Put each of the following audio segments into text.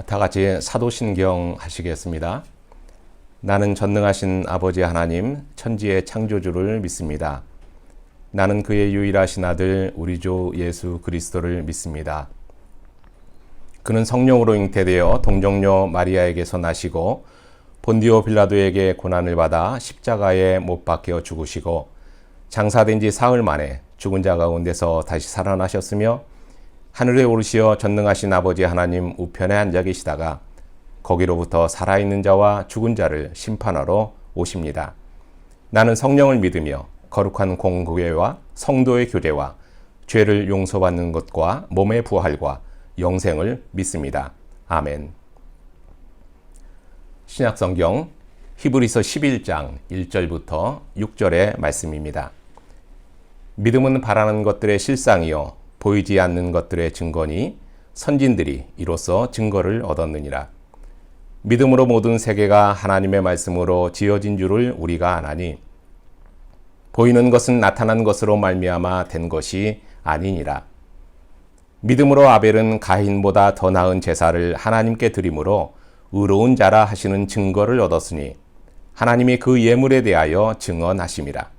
다 같이 사도신경 하시겠습니다. 나는 전능하신 아버지 하나님, 천지의 창조주를 믿습니다. 나는 그의 유일하신 아들 우리 주 예수 그리스도를 믿습니다. 그는 성령으로 잉태되어 동정녀 마리아에게서 나시고 본디오 빌라도에게 고난을 받아 십자가에 못 박혀 죽으시고 장사된 지 사흘 만에 죽은 자 가운데서 다시 살아나셨으며 하늘에 오르시어 전능하신 아버지 하나님 우편에 앉아 계시다가 거기로부터 살아있는 자와 죽은 자를 심판하러 오십니다. 나는 성령을 믿으며 거룩한 공교회와 성도의 교제와 죄를 용서받는 것과 몸의 부활과 영생을 믿습니다. 아멘. 신약성경 히브리서 11장 1절부터 6절의 말씀입니다. 믿음은 바라는 것들의 실상이요 보이지 않는 것들의 증거니 선진들이 이로써 증거를 얻었느니라. 믿음으로 모든 세계가 하나님의 말씀으로 지어진 줄을 우리가 아나니 보이는 것은 나타난 것으로 말미암아 된 것이 아니니라. 믿음으로 아벨은 가인보다 더 나은 제사를 하나님께 드림으로 의로운 자라 하시는 증거를 얻었으니 하나님이 그 예물에 대하여 증언하심이라.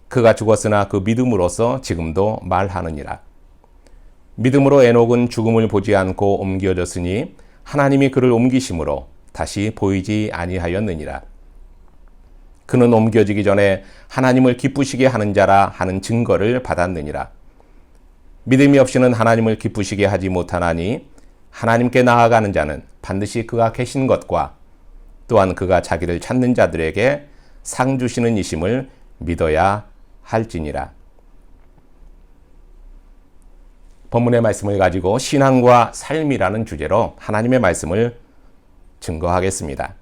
그가 죽었으나 그 믿음으로써 지금도 말하느니라. 믿음으로 에녹은 죽음을 보지 않고 옮겨졌으니 하나님이 그를 옮기심으로 다시 보이지 아니하였느니라. 그는 옮겨지기 전에 하나님을 기쁘시게 하는 자라 하는 증거를 받았느니라. 믿음이 없이는 하나님을 기쁘시게 하지 못하나니 하나님께 나아가는 자는 반드시 그가 계신 것과 또한 그가 자기를 찾는 자들에게 상 주시는 이심을 믿어야 할지니라. 본문의 말씀을 가지고 신앙과 삶이라는 주제로 하나님의 말씀을 증거하겠습니다.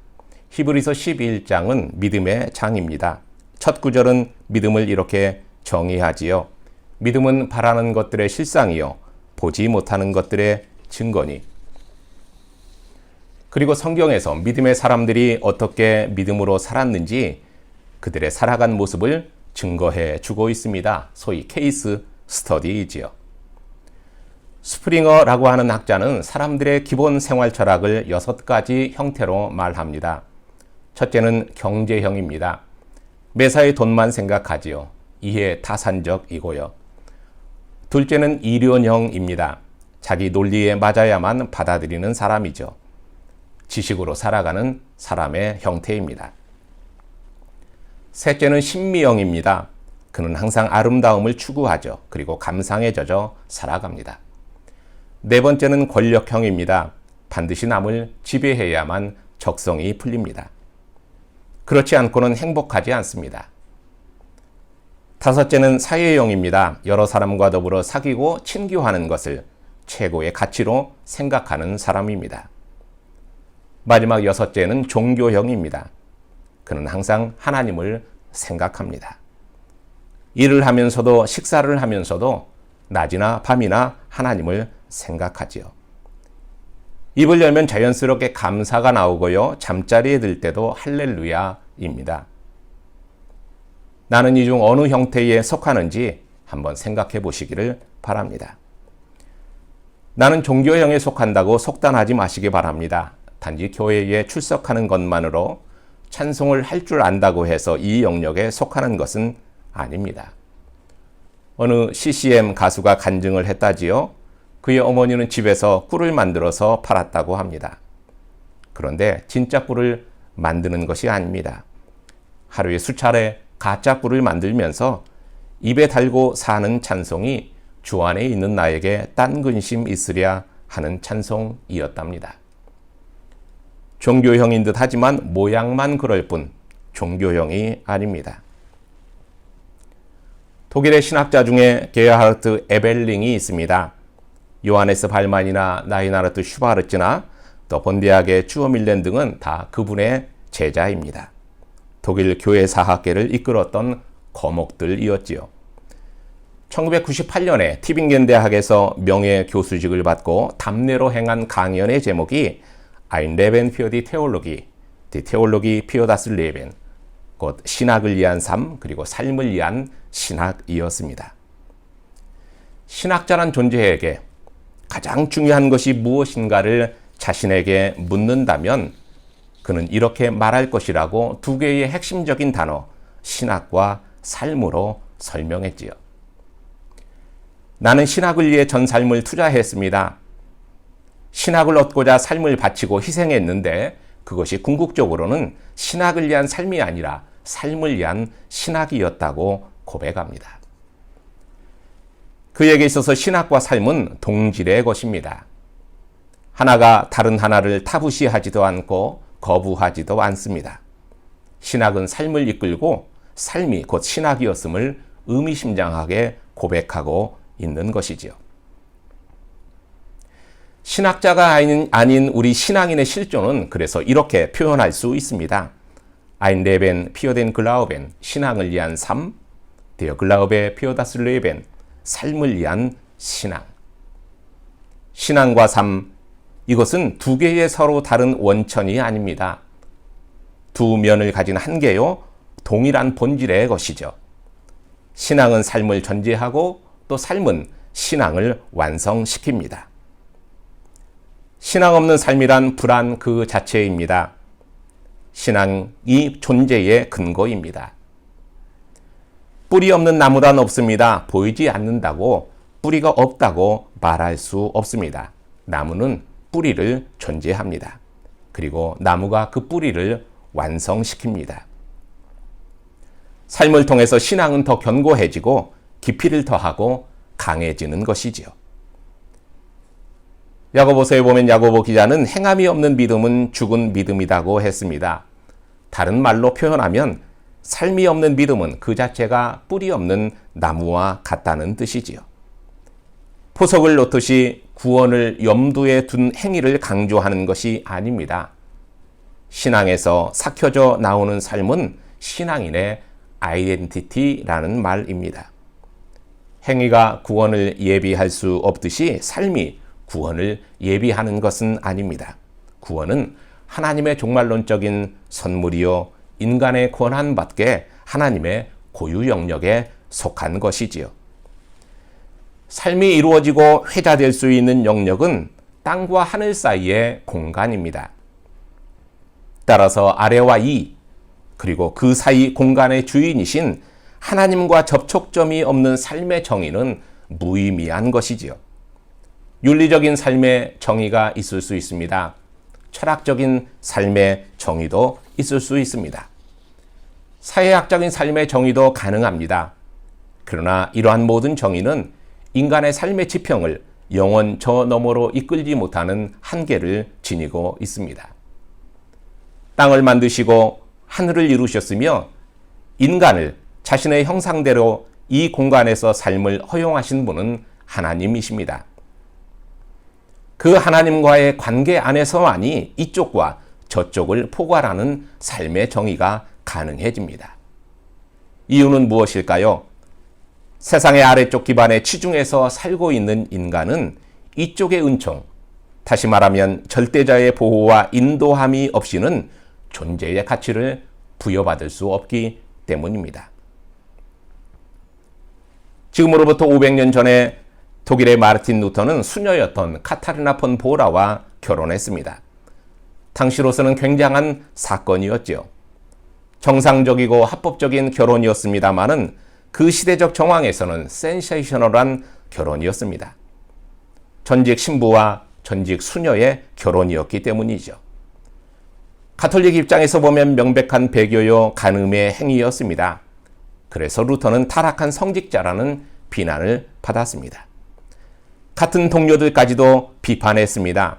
히브리서 11장은 믿음의 장입니다. 첫 구절은 믿음을 이렇게 정의하지요. 믿음은 바라는 것들의 실상이요 보지 못하는 것들의 증거니. 그리고 성경에서 믿음의 사람들이 어떻게 믿음으로 살았는지 그들의 살아간 모습을 증거해 주고 있습니다. 소위 케이스 스터디이지요. 스프링어라고 하는 학자는 사람들의 기본 생활 철학을 6가지 형태로 말합니다. 첫째는 경제형입니다. 매사에 돈만 생각하지요. 이해 타산적이고요. 둘째는 이론형입니다. 자기 논리에 맞아야만 받아들이는 사람이죠. 지식으로 살아가는 사람의 형태입니다. 셋째는 신미형입니다. 그는 항상 아름다움을 추구하죠. 그리고 감상에 젖어 살아갑니다. 네 번째는 권력형입니다. 반드시 남을 지배해야만 적성이 풀립니다. 그렇지 않고는 행복하지 않습니다. 다섯째는 사회형입니다. 여러 사람과 더불어 사귀고 친교하는 것을 최고의 가치로 생각하는 사람입니다. 마지막 여섯째는 종교형입니다. 그는 항상 하나님을 생각합니다. 일을 하면서도 식사를 하면서도 낮이나 밤이나 하나님을 생각하지요. 입을 열면 자연스럽게 감사가 나오고요. 잠자리에 들 때도 할렐루야입니다. 나는 이 중 어느 형태에 속하는지 한번 생각해 보시기를 바랍니다. 나는 종교형에 속한다고 속단하지 마시기 바랍니다. 단지 교회에 출석하는 것만으로 찬송을 할 줄 안다고 해서 이 영역에 속하는 것은 아닙니다. 어느 CCM 가수가 간증을 했다지요. 그의 어머니는 집에서 꿀을 만들어서 팔았다고 합니다. 그런데 진짜 꿀을 만드는 것이 아닙니다. 하루에 수차례 가짜 꿀을 만들면서 입에 달고 사는 찬송이 주 안에 있는 나에게 딴 근심 있으랴 하는 찬송이었답니다. 종교형인 듯 하지만 모양만 그럴 뿐 종교형이 아닙니다. 독일의 신학자 중에 게하르트 에벨링이 있습니다. 요하네스 발만이나 나이나르트 슈바르츠나 또 본디악의 쭈어밀렌 등은 다 그분의 제자입니다. 독일 교회 사학계를 이끌었던 거목들이었지요. 1998년에 티빙겐 대학에서 명예 교수직을 받고 답례로 행한 강연의 제목이 Ein Leben für die Theologie, die Theologie für das Leben, 곧 신학을 위한 삶 그리고 삶을 위한 신학이었습니다. 신학자란 존재에게 가장 중요한 것이 무엇인가를 자신에게 묻는다면 그는 이렇게 말할 것이라고 두 개의 핵심적인 단어, 신학과 삶으로 설명했지요. 나는 신학을 위해 전 삶을 투자했습니다. 신학을 얻고자 삶을 바치고 희생했는데 그것이 궁극적으로는 신학을 위한 삶이 아니라 삶을 위한 신학이었다고 고백합니다. 그에게 있어서 신학과 삶은 동질의 것입니다. 하나가 다른 하나를 타부시하지도 않고 거부하지도 않습니다. 신학은 삶을 이끌고 삶이 곧 신학이었음을 의미심장하게 고백하고 있는 것이지요. 신학자가 아닌 우리 신앙인의 실존은 그래서 이렇게 표현할 수 있습니다. Ein Leben für den Glauben, 신앙을 위한 삶, der Glaube für das Leben, 삶을 위한 신앙. 신앙과 삶, 이것은 두 개의 서로 다른 원천이 아닙니다. 두 면을 가진 한 개요, 동일한 본질의 것이죠. 신앙은 삶을 전제하고 또 삶은 신앙을 완성시킵니다. 신앙 없는 삶이란 불안 그 자체입니다. 신앙이 존재의 근거입니다. 뿌리 없는 나무란 없습니다. 보이지 않는다고 뿌리가 없다고 말할 수 없습니다. 나무는 뿌리를 존재합니다. 그리고 나무가 그 뿌리를 완성시킵니다. 삶을 통해서 신앙은 더 견고해지고 깊이를 더하고 강해지는 것이지요. 야고보서에 보면 야고보 기자는 행함이 없는 믿음은 죽은 믿음이라고 했습니다. 다른 말로 표현하면 삶이 없는 믿음은 그 자체가 뿌리 없는 나무와 같다는 뜻이지요. 포석을 놓듯이 구원을 염두에 둔 행위를 강조하는 것이 아닙니다. 신앙에서 삭혀져 나오는 삶은 신앙인의 아이덴티티라는 말입니다. 행위가 구원을 예비할 수 없듯이 삶이 구원을 예비하는 것은 아닙니다. 구원은 하나님의 종말론적인 선물이요 인간의 권한받게 하나님의 고유 영역에 속한 것이지요. 삶이 이루어지고 회자될 수 있는 영역은 땅과 하늘 사이의 공간입니다. 따라서 아래와 위 그리고 그 사이 공간의 주인이신 하나님과 접촉점이 없는 삶의 정의는 무의미한 것이지요. 윤리적인 삶의 정의가 있을 수 있습니다. 철학적인 삶의 정의도 있을 수 있습니다. 사회학적인 삶의 정의도 가능합니다. 그러나 이러한 모든 정의는 인간의 삶의 지평을 영원 저 너머로 이끌지 못하는 한계를 지니고 있습니다. 땅을 만드시고 하늘을 이루셨으며 인간을 자신의 형상대로 이 공간에서 삶을 허용하신 분은 하나님이십니다. 그 하나님과의 관계 안에서만이 이쪽과 저쪽을 포괄하는 삶의 정의가 가능해집니다. 이유는 무엇일까요? 세상의 아래쪽 기반에 치중해서 살고 있는 인간은 이쪽의 은총, 다시 말하면 절대자의 보호와 인도함이 없이는 존재의 가치를 부여받을 수 없기 때문입니다. 지금으로부터 500년 전에 독일의 마르틴 루터는 수녀였던 카타리나 폰 보라와 결혼했습니다. 당시로서는 굉장한 사건이었지요. 정상적이고 합법적인 결혼이었습니다마는 그 시대적 정황에서는 센세이셔널한 결혼이었습니다. 전직 신부와 전직 수녀의 결혼이었기 때문이죠. 가톨릭 입장에서 보면 명백한 배교요 간음의 행위였습니다. 그래서 루터는 타락한 성직자라는 비난을 받았습니다. 같은 동료들까지도 비판했습니다.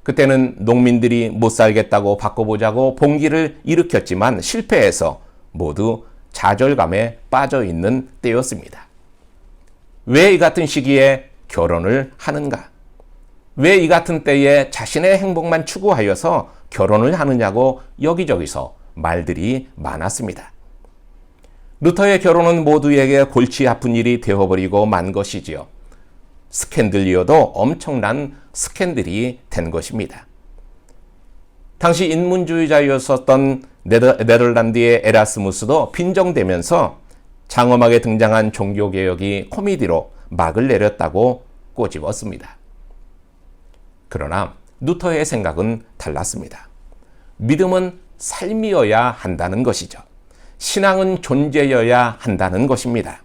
그때는 농민들이 못 살겠다고 바꿔보자고 봉기를 일으켰지만 실패해서 모두 좌절감에 빠져 있는 때였습니다. 왜 이 같은 시기에 결혼을 하는가? 왜 이 같은 때에 자신의 행복만 추구하여서 결혼을 하느냐고 여기저기서 말들이 많았습니다. 루터의 결혼은 모두에게 골치 아픈 일이 되어버리고 만 것이지요. 스캔들이어도 엄청난 스캔들이 된 것입니다. 당시 인문주의자였었던 네덜란드의 에라스무스도 빈정대면서 장엄하게 등장한 종교개혁이 코미디로 막을 내렸다고 꼬집었습니다. 그러나 루터의 생각은 달랐습니다. 믿음은 삶이어야 한다는 것이죠. 신앙은 존재여야 한다는 것입니다.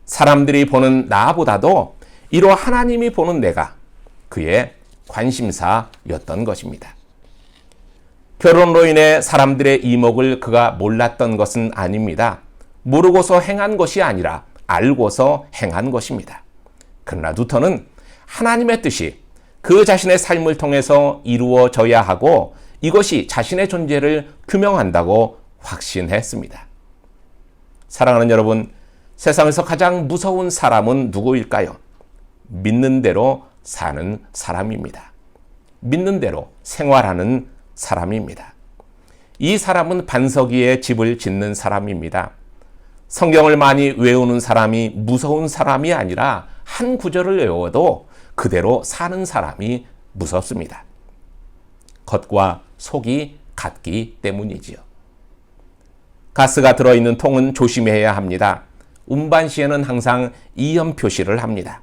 사람들이 보는 나보다도 이로 하나님이 보는 내가 그의 관심사였던 것입니다. 결혼으로 인해 사람들의 이목을 그가 몰랐던 것은 아닙니다. 모르고서 행한 것이 아니라 알고서 행한 것입니다. 그러나 루터는 하나님의 뜻이 그 자신의 삶을 통해서 이루어져야 하고 이것이 자신의 존재를 규명한다고 확신했습니다. 사랑하는 여러분, 세상에서 가장 무서운 사람은 누구일까요? 믿는 대로 사는 사람입니다. 믿는 대로 생활하는 사람입니다. 이 사람은 반석 위에 집을 짓는 사람입니다. 성경을 많이 외우는 사람이 무서운 사람이 아니라 한 구절을 외워도 그대로 사는 사람이 무섭습니다. 겉과 속이 같기 때문이지요. 가스가 들어있는 통은 조심해야 합니다. 운반 시에는 항상 이염 표시를 합니다.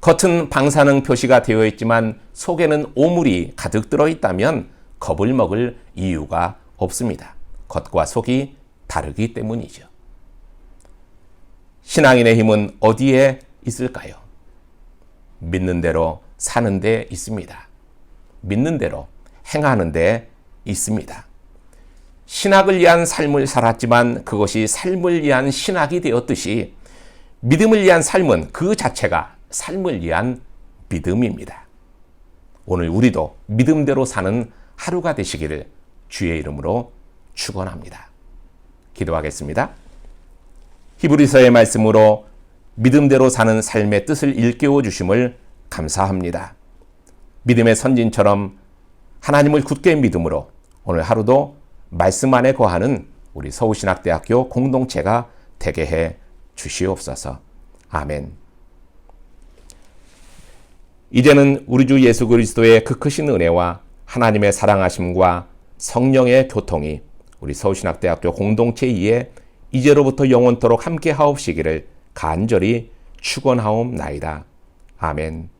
겉은 방사능 표시가 되어 있지만 속에는 오물이 가득 들어있다면 겁을 먹을 이유가 없습니다. 겉과 속이 다르기 때문이죠. 신앙인의 힘은 어디에 있을까요? 믿는 대로 사는 데 있습니다. 믿는 대로 행하는 데 있습니다. 신학을 위한 삶을 살았지만 그것이 삶을 위한 신학이 되었듯이 믿음을 위한 삶은 그 자체가 삶을 위한 믿음입니다. 오늘 우리도 믿음대로 사는 하루가 되시기를 주의 이름으로 축원합니다. 기도하겠습니다. 히브리서의 말씀으로 믿음대로 사는 삶의 뜻을 일깨워 주심을 감사합니다. 믿음의 선진처럼 하나님을 굳게 믿음으로 오늘 하루도 말씀 안에 거하는 우리 서울신학대학교 공동체가 되게 해 주시옵소서. 아멘. 이제는 우리 주 예수 그리스도의 그 크신 은혜와 하나님의 사랑하심과 성령의 교통이 우리 서울신학대학교 공동체 위에 이제로부터 영원토록 함께 하옵시기를 간절히 축원하옵나이다. 아멘.